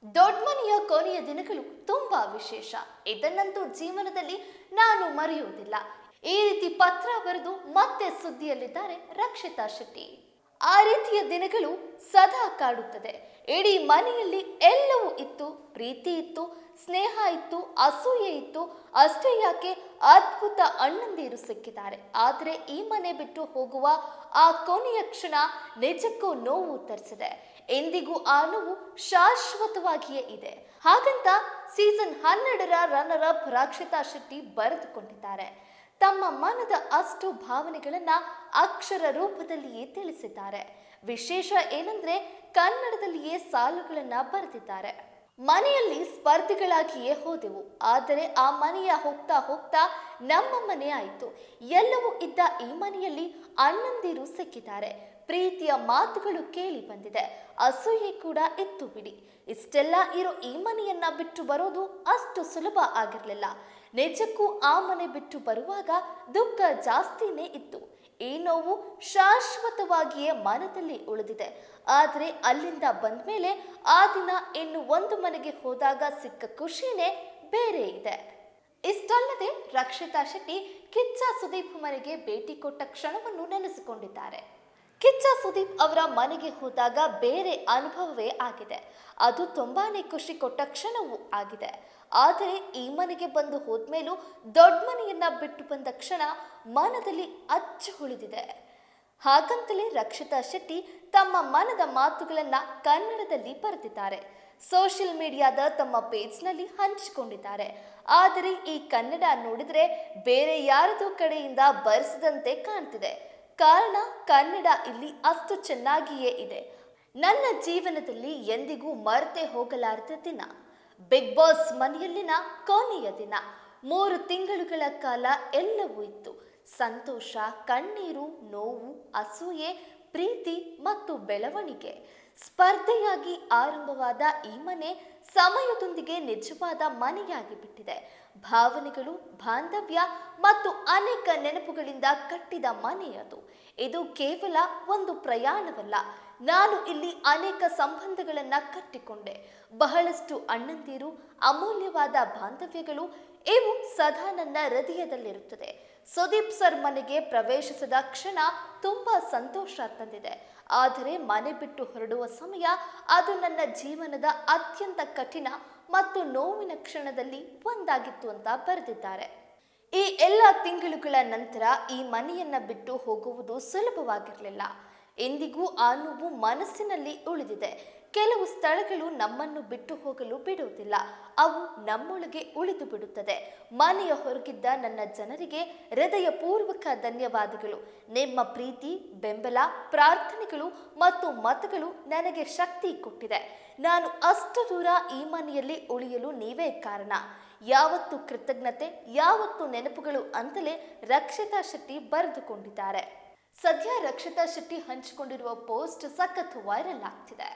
ದೊಡ್ಡ ಮನೆಯ ಕೊನೆಯ ದಿನಗಳು ತುಂಬಾ ವಿಶೇಷ. ಇದನ್ನಂತೂ ಜೀವನದಲ್ಲಿ ನಾನು ಮರೆಯುವುದಿಲ್ಲ. ಈ ರೀತಿ ಪತ್ರ ಬರೆದು ಮತ್ತೆ ಸುದ್ದಿಯಲ್ಲಿದ್ದಾರೆ ರಕ್ಷಿತಾ ಶೆಟ್ಟಿ. ಆ ರೀತಿಯ ದಿನಗಳು ಸದಾ ಕಾಡುತ್ತದೆ. ಇಡೀ ಮನೆಯಲ್ಲಿ ಎಲ್ಲವೂ ಇತ್ತು, ಪ್ರೀತಿ ಇತ್ತು, ಸ್ನೇಹ ಇತ್ತು, ಅಸೂಯೆ ಇತ್ತು. ಅಷ್ಟೇ ಯಾಕೆ, ಅದ್ಭುತ ಅಣ್ಣಂದಿರು ಸಿಕ್ಕಿದ್ದಾರೆ. ಆದರೆ ಈ ಮನೆ ಬಿಟ್ಟು ಹೋಗುವ ಆ ಕೊನೆಯ ಕ್ಷಣ ನಿಜಕ್ಕೂ ನೋವು ತರಿಸಿದೆ. ಎಂದಿಗೂ ಆ ನೋವು ಶಾಶ್ವತವಾಗಿಯೇ ಇದೆ. ಹಾಗಂತ ಸೀಸನ್ 12ರ ರನ್ನರ್ ಅಪ್ ರಕ್ಷಿತಾ ಶೆಟ್ಟಿ ಬರೆದುಕೊಂಡಿದ್ದಾರೆ. ತಮ್ಮ ಮನದ ಅಷ್ಟು ಭಾವನೆಗಳನ್ನ ಅಕ್ಷರ ರೂಪದಲ್ಲಿಯೇ ತಿಳಿಸಿದ್ದಾರೆ. ವಿಶೇಷ ಏನಂದ್ರೆ ಕನ್ನಡದಲ್ಲಿಯೇ ಸಾಲುಗಳನ್ನ ಬರೆದಿದ್ದಾರೆ. ಮನೆಯಲ್ಲಿ ಸ್ಪರ್ಧಿಗಳಾಗಿಯೇ ಹೋದೆವು, ಆದರೆ ಆ ಮನೆಯ ಹೋಗ್ತಾ ಹೋಗ್ತಾ ನಮ್ಮ ಮನೆ ಆಯಿತು. ಎಲ್ಲವೂ ಇದ್ದ ಈ ಮನೆಯಲ್ಲಿ ಅಣ್ಣಂದಿರು ಸಿಕ್ಕಿದ್ದಾರೆ. ಪ್ರೀತಿಯ ಮಾತುಗಳು ಕೇಳಿ ಬಂದಿದೆ, ಅಸೂಯೆ ಕೂಡ ಇತ್ತು ಬಿಡಿ. ಇಷ್ಟೆಲ್ಲ ಇರೋ ಈ ಮನೆಯನ್ನ ಬಿಟ್ಟು ಬರೋದು ಅಷ್ಟು ಸುಲಭ ಆಗಿರಲಿಲ್ಲ. ನಿಜಕ್ಕೂ ಆ ಮನೆ ಬಿಟ್ಟು ಬರುವಾಗ ದುಃಖ ಜಾಸ್ತಿನೇ ಇತ್ತು. ಈ ನೋವು ಶಾಶ್ವತವಾಗಿಯೇ ಮನದಲ್ಲಿ ಉಳಿದಿದೆ. ಆದರೆ ಅಲ್ಲಿಂದ ಬಂದ್ಮೇಲೆ ಆ ದಿನ ಇನ್ನು ಒಂದು ಮನೆಗೆ ಹೋದಾಗ ಸಿಕ್ಕ ಖುಷಿನೇ ಬೇರೆ ಇದೆ. ಇಷ್ಟಲ್ಲದೆ ರಕ್ಷಿತಾ ಶೆಟ್ಟಿ ಕಿಚ್ಚ ಸುದೀಪ್ ಮನೆಗೆ ಭೇಟಿ ಕೊಟ್ಟ ಕ್ಷಣವನ್ನು ನೆನೆಸಿಕೊಂಡಿದ್ದಾರೆ. ಕಿಚ್ಚ ಸುದೀಪ್ ಅವರ ಮನೆಗೆ ಹೋದಾಗ ಬೇರೆ ಅನುಭವವೇ ಆಗಿದೆ. ಅದು ತುಂಬಾನೇ ಖುಷಿ ಕೊಟ್ಟ ಕ್ಷಣವೂ ಆಗಿದೆ. ಆದರೆ ಈ ಮನೆಗೆ ಬಂದು ಹೋದ್ಮೇಲೂ ದೊಡ್ಡ ಮನೆಯನ್ನ ಬಿಟ್ಟು ಬಂದ ಕ್ಷಣ ಮನದಲ್ಲಿ ಅಚ್ಚು ಉಳಿದಿದೆ. ಹಾಗಂತಲೇ ರಕ್ಷಿತಾ ಶೆಟ್ಟಿ ತಮ್ಮ ಮನದ ಮಾತುಗಳನ್ನ ಕನ್ನಡದಲ್ಲಿ ಬರೆದಿದ್ದಾರೆ. ಸೋಷಿಯಲ್ ಮೀಡಿಯಾದ ತಮ್ಮ ಪೇಜ್ನಲ್ಲಿ ಹಂಚಿಕೊಂಡಿದ್ದಾರೆ. ಆದರೆ ಈ ಕನ್ನಡ ನೋಡಿದ್ರೆ ಬೇರೆ ಯಾರದೋ ಕಡೆಯಿಂದ ಬರೆಸಿದಂತೆ ಕಾಣ್ತಿದೆ. ಕಾರಣ ಕನ್ನಡ ಇಲ್ಲಿ ಅಷ್ಟು ಚೆನ್ನಾಗಿಯೇ ಇದೆ. ನನ್ನ ಜೀವನದಲ್ಲಿ ಎಂದಿಗೂ ಮರೆತೇ ಹೋಗಲಾರದ ದಿನ, ಬಿಗ್ ಬಾಸ್ ಮನೆಯಲ್ಲಿನ ಕೊನೆಯ ದಿನ. 3 ತಿಂಗಳುಗಳ ಕಾಲ ಎಲ್ಲವೂ ಇತ್ತು. ಸಂತೋಷ, ಕಣ್ಣೀರು, ನೋವು, ಅಸೂಯೆ, ಪ್ರೀತಿ ಮತ್ತು ಬೆಳವಣಿಗೆ. ಸ್ಪರ್ಧೆಯಾಗಿ ಆರಂಭವಾದ ಈ ಮನೆ ಸಮಯದೊಂದಿಗೆ ನಿಜವಾದ ಮನೆಯಾಗಿ ಬಿಟ್ಟಿದೆ. ಭಾವನೆಗಳು, ಬಾಂಧವ್ಯ ಮತ್ತು ಅನೇಕ ನೆನಪುಗಳಿಂದ ಕಟ್ಟಿದ ಮನೆಯದು. ಇದು ಕೇವಲ ಒಂದು ಪ್ರಯಾಣವಲ್ಲ. ನಾನು ಇಲ್ಲಿ ಅನೇಕ ಸಂಬಂಧಗಳನ್ನ ಕಟ್ಟಿಕೊಂಡೆ. ಬಹಳಷ್ಟು ಅಣ್ಣಂದಿರು, ಅಮೂಲ್ಯವಾದ ಬಾಂಧವ್ಯಗಳು, ಇವು ಸದಾ ನನ್ನ ಹೃದಯದಲ್ಲಿರುತ್ತದೆ. ಸುದೀಪ್ ಸರ್ ಮನೆಗೆ ಪ್ರವೇಶಿಸಿದ ಕ್ಷಣ ತುಂಬಾ ಸಂತೋಷ ತಂದಿದೆ. ಆದರೆ ಮನೆ ಬಿಟ್ಟು ಹೊರಡುವ ಸಮಯ, ಅದು ನನ್ನ ಜೀವನದ ಅತ್ಯಂತ ಕಠಿಣ ಮತ್ತು ನೋವಿನ ಕ್ಷಣದಲ್ಲಿ ಒಂದಾಗಿತ್ತು ಅಂತ ಬರೆದಿದ್ದಾರೆ. ಈ ಎಲ್ಲ ತಿಂಗಳುಗಳ ನಂತರ ಈ ಮನೆಯನ್ನ ಬಿಟ್ಟು ಹೋಗುವುದು ಸುಲಭವಾಗಿರಲಿಲ್ಲ. ಎಂದಿಗೂ ಆ ನೋವು ಮನಸ್ಸಿನಲ್ಲಿ ಉಳಿದಿದೆ. ಕೆಲವು ಸ್ಥಳಗಳು ನಮ್ಮನ್ನು ಬಿಟ್ಟು ಹೋಗಲು ಬಿಡುವುದಿಲ್ಲ, ಅವು ನಮ್ಮೊಳಗೆ ಉಳಿದು ಬಿಡುತ್ತದೆ. ಮನೆಯ ಹೊರಗಿದ್ದ ನನ್ನ ಜನರಿಗೆ ಹೃದಯಪೂರ್ವಕ ಧನ್ಯವಾದಗಳು. ನಿಮ್ಮ ಪ್ರೀತಿ, ಬೆಂಬಲ, ಪ್ರಾರ್ಥನೆಗಳು ಮತ್ತು ಮತಗಳು ನನಗೆ ಶಕ್ತಿ ಕೊಟ್ಟಿದೆ. ನಾನು ಅಷ್ಟು ದೂರ ಈ ಮನೆಯಲ್ಲಿ ಉಳಿಯಲು ನೀವೇ ಕಾರಣ. ಯಾವತ್ತು ಕೃತಜ್ಞತೆ, ಯಾವತ್ತು ನೆನಪುಗಳು ಅಂತಲೇ ರಕ್ಷಿತಾ ಶೆಟ್ಟಿ ಬರೆದುಕೊಂಡಿದ್ದಾರೆ. ಸದ್ಯ ರಕ್ಷಿತಾ ಶೆಟ್ಟಿ ಹಂಚಿಕೊಂಡಿರುವ ಪೋಸ್ಟ್ ಸಖತ್ ವೈರಲ್ ಆಗ್ತಿದೆ.